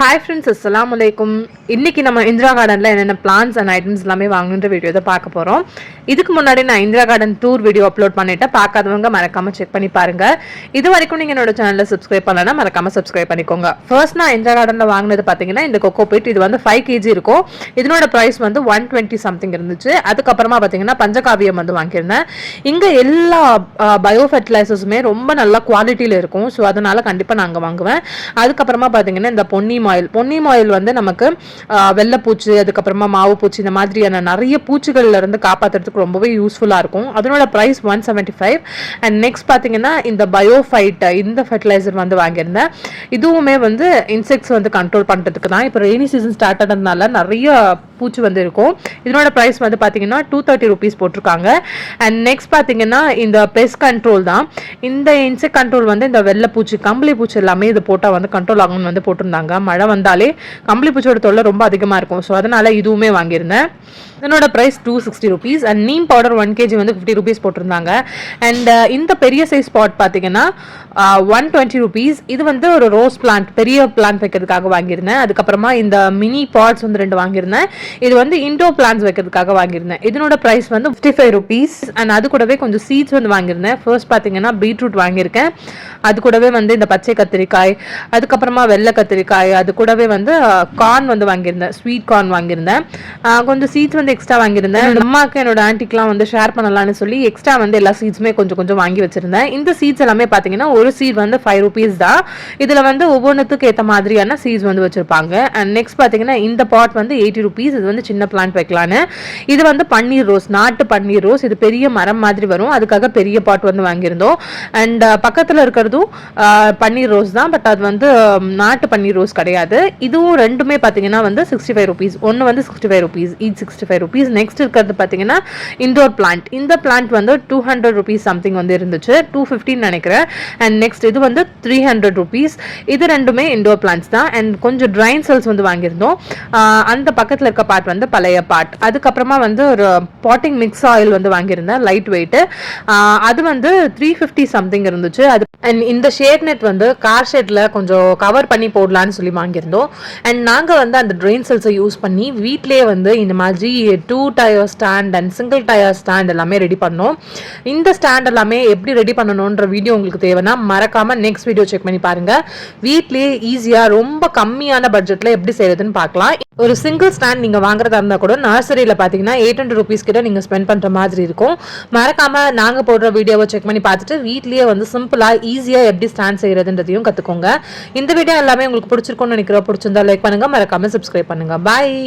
Hi friends, assalamu alaikum. இன்னைக்கு நம்ம இந்திரா கார்டன்ல என்னென்ன பிளான்ஸ் அண்ட் ஐட்டம்ஸ் எல்லாமே வாங்கணுன்ற வீடியோ தான் பார்க்க போறோம். இதுக்கு முன்னாடி நான் Indira garden tour video upload பண்ணிட்டேன். பார்க்காதவங்க மறக்காம செக் பண்ணி பாருங்க. இது வரைக்கும் நீங்க என்னோட சேனலை சப்ஸ்கிரைப் பண்ணலனா மறக்காம சப்ஸ்கிரைப் பண்ணிக்கோங்க. ஃபர்ஸ்ட் நான் இந்திரா கார்டன்ல வாங்குனது பாத்தீங்கன்னா இந்த கொக்கோ பீட். இது வந்து 5 kg இருக்கும். இதனோட பிரைஸ் வந்து 120 சம்திங் இருந்துச்சு. அதுக்கப்புறமா பாத்தீங்கன்னா பஞ்சகாவியம் வந்து வாங்கியிருந்தேன். இங்க எல்லா பயோ ஃபெர்டிலைசர்ஸுமே ரொம்ப நல்ல குவாலிட்டியில இருக்கும். ஸோ அதனால கண்டிப்பா நான் அங்க வாங்குவேன். அதுக்கப்புறமா பாத்தீங்கன்னா இந்த பொன்னி ஆயில் வந்து நமக்கு வெள்ளைப்பூச்சி, அதுக்கப்புறமா மாவு பூச்சி, இந்த மாதிரியான நிறைய பூச்சிகள்ல இருந்து காப்பாற்றுறதுக்கு ரொம்பவே யூஸ்ஃபுல்லா இருக்கும். அதனோட பிரைஸ் 175. அண்ட் நெக்ஸ்ட் பாத்தீங்கன்னா இந்த பயோஃபைட் இந்த ஃபெர்டிலைசர் வந்து வாங்கியிருந்தேன். இதுவுமே வந்து இன்செக்ட்ஸ் வந்து கண்ட்ரோல் பண்றதுக்கு தான். இப்போ ரெய்னி சீசன் ஸ்டார்ட் ஆனதுனால நிறைய பூச்சி வந்து இருக்கும். இதனோட பிரைஸ் வந்து பாத்தீங்கன்னா 230 rupees போட்டிருக்காங்க. அண்ட் நெக்ஸ்ட் பாத்தீங்கன்னா இந்த பெஸ்ட் கண்ட்ரோல் தான். இந்த இன்செக்ட் கண்ட்ரோல் வந்து இந்த வெள்ளைப்பூச்சி, கம்பளி பூச்சி எல்லாமே இது போட்டா வந்து கண்ட்ரோல் ஆகும்னு வந்து போட்டிருந்தாங்க. மழை வந்தாலே கம்பளி பூச்சியோட தொல்லை ரொம்ப அதிகமா இருக்கும். ஸோ அதனால இதுவுமே வாங்கியிருந்தேன். இதனோட price 260 rupees. And neem powder 1 kg வந்து 50 rupees போட்டிருந்தாங்க. அண்ட் இந்த பெரிய சைஸ் பாட் பார்த்தீங்கன்னா 120 rupees. இது வந்து ஒரு ரோஸ் பிளான்ட், பெரிய பிளான்ட் வைக்கிறதுக்காக வாங்கியிருந்தேன். அதுக்கப்புறமா இந்த மினி பாட்ஸ் வந்து 2 வாங்கியிருந்தேன். இது வந்து இன்டோர் பிளான்ஸ் வைக்கிறதுக்காக வாங்கியிருந்தேன். இதனோட பிரைஸ் வந்து 55 rupees. அண்ட் அது கூடவே கொஞ்சம் சீட்ஸ் வந்து வாங்கியிருந்தேன். ஃபர்ஸ்ட் பார்த்தீங்கன்னா பீட்ரூட் வாங்கியிருக்கேன். அது கூடவே வந்து இந்த பச்சை கத்திரிக்காய், அதுக்கப்புறமா வெள்ளை கத்திரிக்காய், அது கூடவே வந்து கார்ன் வந்து வாங்கியிருந்தேன். ஸ்வீட் கார்ன் வாங்கியிருந்தேன். கொஞ்சம் சீட்ஸ் வந்து எக்ஸ்ட்ரா வாங்கியிருந்தேன். அம்மாவுக்கு என்னோட ஆன்டிக்லாம் வந்து ஷேர் பண்ணலாம்னு சொல்லி எக்ஸ்ட்ரா வந்து எல்லா சீட்ஸுமே கொஞ்சம் கொஞ்சம் வாங்கி வச்சிருந்தேன். இந்த சீட்ஸ் எல்லாமே பார்த்தீங்கன்னா ஒரு சீட் வந்து 5 rupees தான். இதில் வந்து ஒவ்வொன்றுத்துக்கு ஏற்ற மாதிரியான சீட்ஸ் வந்து வச்சிருப்பாங்க. அண்ட் நெக்ஸ்ட் பார்த்தீங்கன்னா இந்த பாட் வந்து 80 rupees. இது வந்து சின்ன பிளான்ட் வைக்கலான்னு. இது வந்து பன்னீர் ரோஸ், நாட்டு பன்னீர் ரோஸ். இது பெரிய மரம் மாதிரி வரும். அதுக்காக பெரிய பாட் வந்து வாங்கியிருந்தோம். அண்ட் பக்கத்தில் இருக்கிறதும் பன்னீர் ரோஸ் தான். பட் அது வந்து நாட்டு பன்னீர் ரோஸ் கிடையாது. இதுவும் ரெண்டுமே பார்த்தீங்கன்னா வந்து 65 rupees. ஒன்று வந்து 65 rupees, ஈச் 65 rupees. நெக்ஸ்ட் இருக்கிறது பார்த்தீங்கன்னா இண்டோர் பிளான்ட். இந்த பிளான்ட் வந்து 200 rupees சம்திங் வந்து இருந்துச்சு, 215 நினைக்கிறேன். அண்ட் நெக்ஸ்ட் இது வந்து 300 rupees. இது ரெண்டுமே இண்டோர் பிளான்ட்ஸ் தான். அண்ட் கொஞ்சம் ட்ரைன் செல்ஸ் வந்து வாங்கியிருந்தோம். அந்த பக்கத்தில் இருக்க பார்ட் வந்து பழைய பார்ட். அதுக்கப்புறமா வந்து ஒரு பாட்டிங் மிக்ஸ் ஆயில் வந்து வாங்கியிருந்தேன், லைட் வெயிட். அது வந்து 350 சம்திங் இருந்துச்சு. அது அண்ட் இந்த ஷேட் நெட் வந்து கார் ஷேட்ல கொஞ்சம் கவர் பண்ணி போடலான்னு சொல்லி வாங்கியிருந்தோம். அண்ட் நாங்கள் வந்து அந்த ட்ரெயின் செல்ஸை யூஸ் பண்ணி வீட்லேயே வந்து இந்த மாதிரி 2 tier stand and single tier stand எல்லாமே ரெடி பண்ணோம். இந்த ஸ்டாண்ட் எல்லாமே எப்படி ரெடி பண்ணணுன்ற வீடியோ உங்களுக்கு தேவைன்னா மறக்காம நெக்ஸ்ட் வீடியோ செக் பண்ணி பாருங்க. வீட்லேயே ஈஸியாக ரொம்ப கம்மியான பட்ஜெட்டில் எப்படி செய்யறதுன்னு பார்க்கலாம். ஒரு சிங்கிள் ஸ்டாண்ட் நீங்கள் வாங்குறதா இருந்தால் கூட நர்சரியில் பார்த்தீங்கன்னா 800 rupees கிட்ட நீங்கள் ஸ்பெண்ட் பண்ணுற மாதிரி இருக்கும். மறக்காம நாங்கள் போடுற வீடியோவை செக் பண்ணி பார்த்துட்டு வீட்லேயே வந்து சிம்பிளாக ஈஸியாக எப்படி ஸ்டாண்ட் செய்யறதுன்றதையும் கற்றுக்கோங்க. இந்த வீடியோ எல்லாமே உங்களுக்கு பிடிச்சிருக்கும்னு நினைக்கிறோம். பிடிச்சிருந்தா லைக் பண்ணுங்க, மறக்காம சப்ஸ்கிரைப் பண்ணுங்க. பாய்.